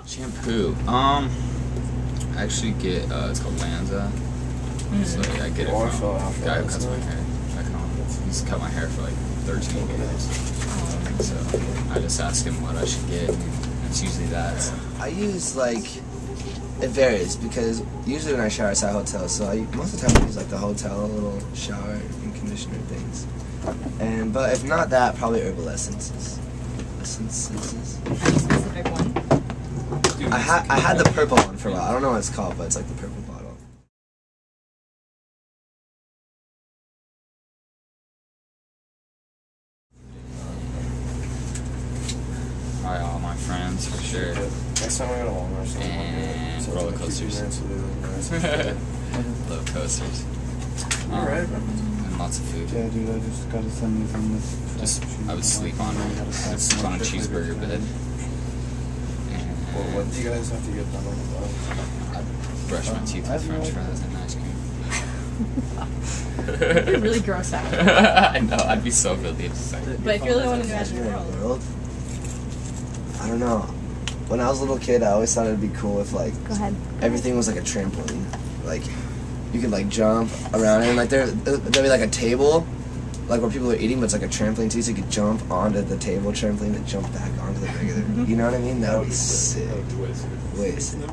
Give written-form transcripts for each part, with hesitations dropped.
Shampoo. I actually get it's called Lanza. So yeah, I get it from a guy who cuts my hair. He's cut my hair for like 13 years. So I just ask him what I should get. It's usually that. So. I use like, it varies because usually when I shower it's at hotels, so most of the time I use like the hotel little shower and conditioner things. But if not that, probably herbal essences. Any specific one? I had the purple one for a while. I don't know what it's called, but it's like the purple bottle. Probably all my friends for sure. Next time I go to Walmart, and roller coasters. Love coasters. And lots of food. Yeah, dude, I just got to send you from this. I would sleep on it. I would sleep on a cheeseburger bed. What do you guys have to get done on the bus? I'd brush my teeth with French fries and ice cream. You're really gross out. I know, I'd be so filthy. But if you're the one in the imaginary world. I don't know. When I was a little kid, I always thought it'd be cool if like everything was like a trampoline. Like you could like jump around and like there'd be like a table, like where people are eating, but it's like a trampoline too, so you could jump onto the table trampoline and jump back onto the regular. You know what I mean? That would be sick. Way sick.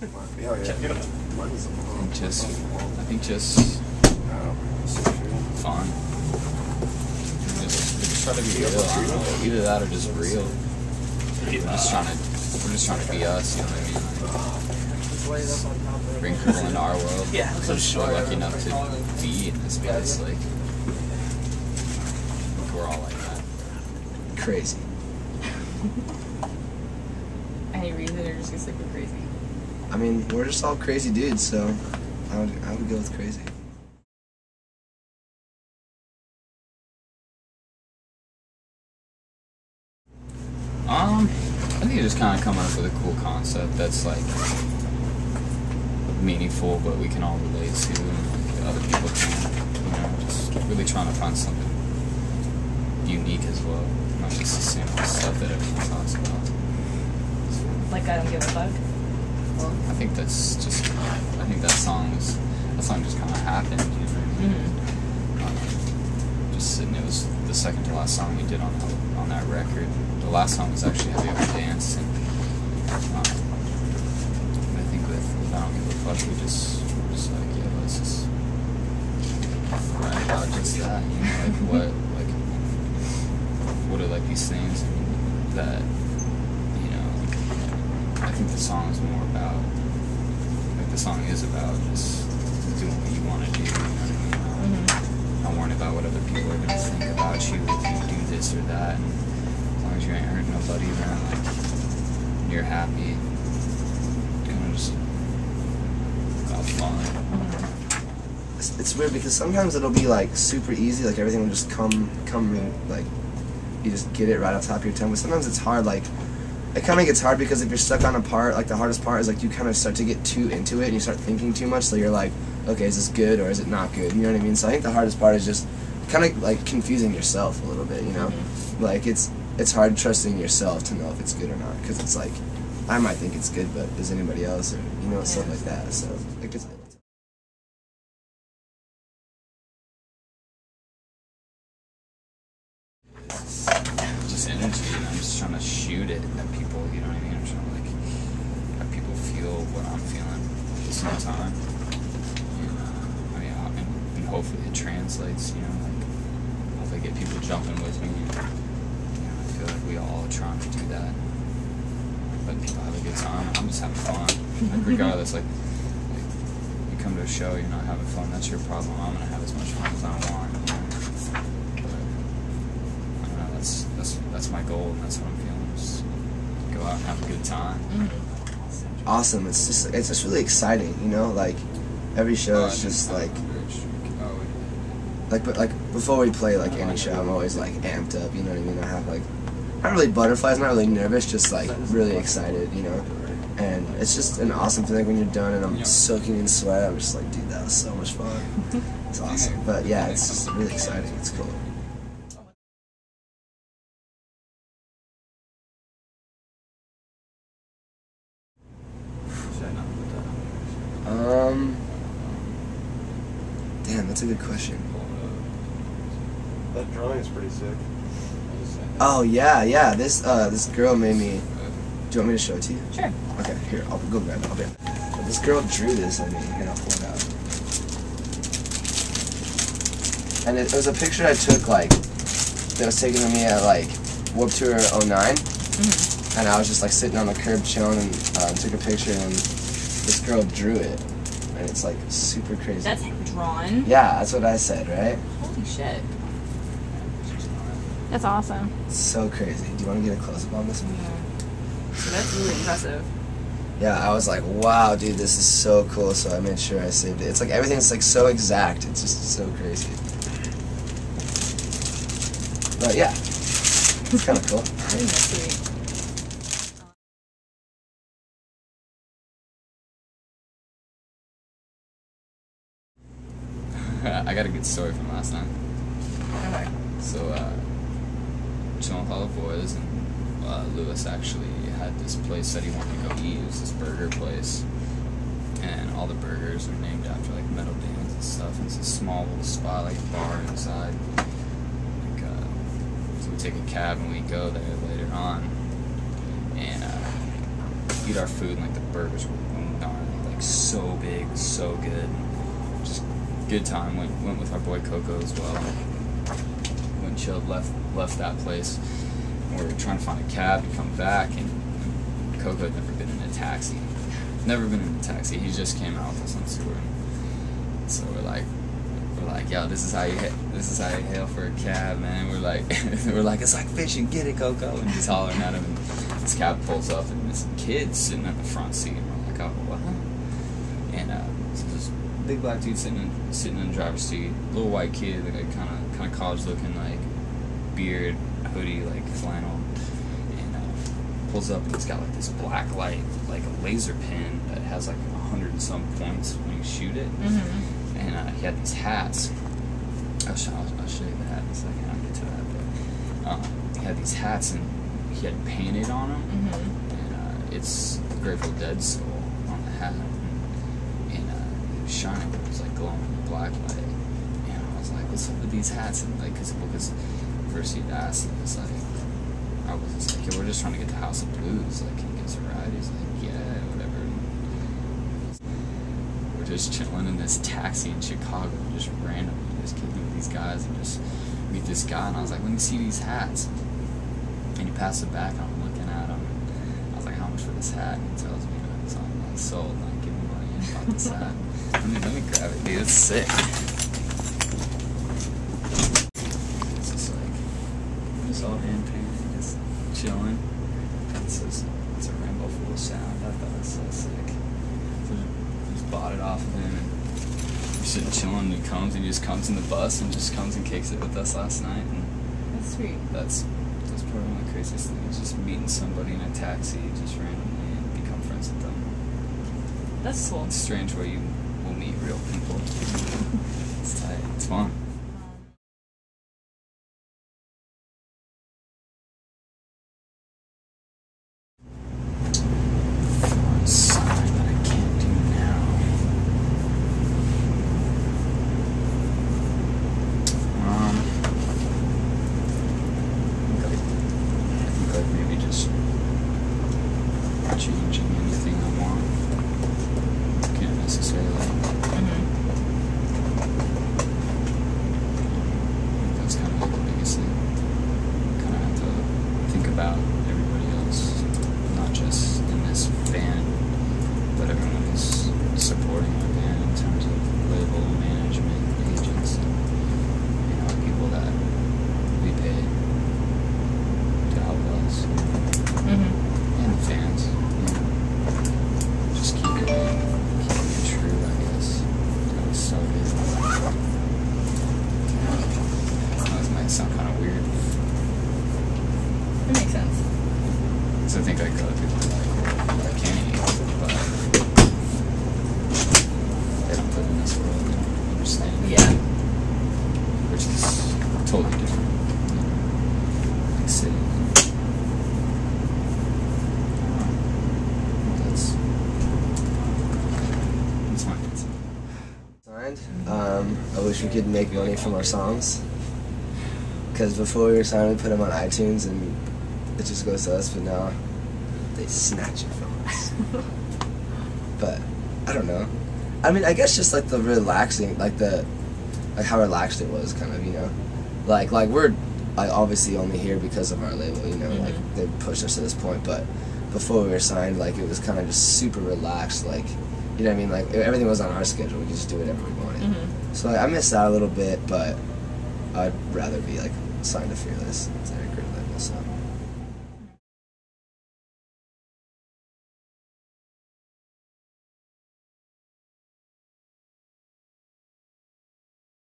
I think just fun. Just try to be real. I don't know, either that or just real. We're just trying to be us. You know what I mean? Like, bring people into our world. Yeah, because we're lucky enough to be in this place. Like we're all like that. Crazy. Any reason or just gonna stick with crazy? I mean, we're just all crazy dudes, so I would go with crazy. I think you're just kind of coming up with a cool concept that's like meaningful, but we can all relate to, and like, other people can. You know, just really trying to find something unique as well, not just the same stuff that everyone talks about. So, Like I don't give a fuck. well, I think that song just kind of happened. You know what I mean? Just sitting. It was the second to last song we did on that record. The last song was actually Have You Ever Danced? And I think with I Don't Give a Fuck, we're just like, yeah, let's just write about just that, you know, like what are like these things that, you know, I think the song is more about, like the song is about just doing what you want to do, you know what I mean? Not worrying about what other people are going to think about you if you do this or that. And as long as you ain't hurting nobody, then like you're happy. Kind of just have fun. It's weird because sometimes it'll be like super easy, like everything will just come in, like you just get it right off the top of your tongue. But sometimes it's hard, like it kind of gets hard because if you're stuck on a part, like the hardest part is like you kind of start to get too into it and you start thinking too much. So you're like, okay, is this good or is it not good? You know what I mean? So I think the hardest part is just kind of like confusing yourself a little bit. You know, like it's hard trusting yourself to know if it's good or not, because it's like I might think it's good, but is anybody else, or you know, stuff like that. So like it's. Just energy, and I'm just trying to shoot it at people, you know what I mean? I'm trying to like have people feel what I'm feeling at the same time. And hopefully it translates, you know, like hopefully get people jumping with me. You know, I feel like we all are trying to do that. Let people have a good time. I'm just having fun. Like regardless, like you come to a show, you're not having fun, that's your problem. I'm gonna have as much fun as I want. You know? That's my goal, and that's what I'm feeling. Just go out and have a good time. Awesome. It's just really exciting, you know. Like every show is just like before we play like any show, I'm always like amped up. You know what I mean? I have like not really butterflies, not really nervous, just like really excited, you know. And it's just an awesome feeling when you're done, and I'm soaking in sweat. I'm just like, dude, that was so much fun. It's awesome. But yeah, it's just really exciting. It's cool. That's a good question. That drawing is pretty sick. Oh yeah. This girl made me. Do you want me to show it to you? Sure. Okay, here, I'll go grab it. I'll be right back. But this girl drew this on me. Here, I'll pull it out. And it was a picture I took, like, that was taken of me at, like, Warped Tour 09. Mm-hmm. And I was just, like, sitting on the curb chilling and took a picture, and this girl drew it. And it's, like, super crazy. That's drawn? Yeah, that's what I said, right? Holy shit. That's awesome. It's so crazy. Do you want to get a close-up on this one? Yeah. So that's really impressive. Yeah, I was like, wow, dude, this is so cool, so I made sure I saved it. It's like everything's like so exact. It's just so crazy. But yeah, it's kind of cool. I think that's sweet. I got a good story from last night. Okay. So, chilling with all the boys, and Lewis actually had this place that he wanted to go eat. It was this burger place, and all the burgers are named after like metal bands and stuff. And it's a small little spot, like a bar inside. Like, so we take a cab and we go there later on, and eat our food. And like the burgers were gnarly, like so big, so good. Just good time. Went with our boy Coco as well. Went chilled, left that place. We were trying to find a cab to come back, and Coco had never been in a taxi. Never been in a taxi. He just came out with us on tour. So we're like, yo, this is how you hail for a cab, man. We're like, it's like fishing. Get it, Coco. And he's hollering at him, and this cab pulls up, and this kid's sitting at the front seat. And we're like, oh, what? And so this big black dude sitting in the driver's seat, little white kid, like kind of college looking, like beard, hoodie, like flannel, and pulls up, and he's got like this black light, like a laser pin that has like 100 and some points when you shoot it. Mm-hmm. And he had these hats. I'll show you the hat in a second. I'll get to that. But he had these hats, and he had painted on them, Mm-hmm. and it's Grateful Dead soul on the hat, and it was shining, but it was like glowing in the black light. And I was like, what's up with these hats? And like, because first he'd asked, and it's like, I was just like, yo, we're just trying to get to House of Blues. Like, can you give us a ride? He's like, yeah, whatever. We're just chilling in this taxi in Chicago, just randomly, just kicking with these guys, and just meet this guy. And I was like, let me see these hats. And he passed it back, and I'm looking at him. I was like, how much for this hat? And he tells me, it's on like sold, and I give him money and bought this hat. let me grab it, dude. It's sick. It's all hand painted, just chilling. It's a rainbow full of sound. I thought it was so sick. So just bought it off of him, and we're sitting chilling, and he just comes in the bus and just comes and kicks it with us last night. And That's sweet. that's probably one of the craziest things, just meeting somebody in a taxi just randomly and become friends with them. That's cool. It's strange where you will meet real people. It's tight. It's fun. Sign that I can't do now. I think I'd maybe just changing anything I want. Can't necessarily. Mm-hmm. That's kind of like the biggest thing. Kind of have to think about everybody else, not just in this band, but everyone who's supporting our band in terms of label management, agents, and people that we pay to help us, Mm-hmm. and the fans. Just keeping it true, I guess. That was so good. That might sound kind of weird. It makes sense. Because I think like other people like can't eat, but they don't live in this world, they don't understand. Yeah. Which is totally different. Like sitting. That's my answer. Signed. I wish we could make money from our songs. Because before we were signed, we put them on iTunes, and it just goes to us. But now they snatch it from us. But I don't know. I mean, I guess just like the relaxing, like how relaxed it was, kind of, you know. Like we're obviously only here because of our label, you know. Like they pushed us to this point, but before we were signed, like it was kind of just super relaxed, like, you know what I mean? Like everything was on our schedule. We could just do whatever we wanted. So I missed out a little bit, but I'd rather be like signed to Fearless instead of Karla.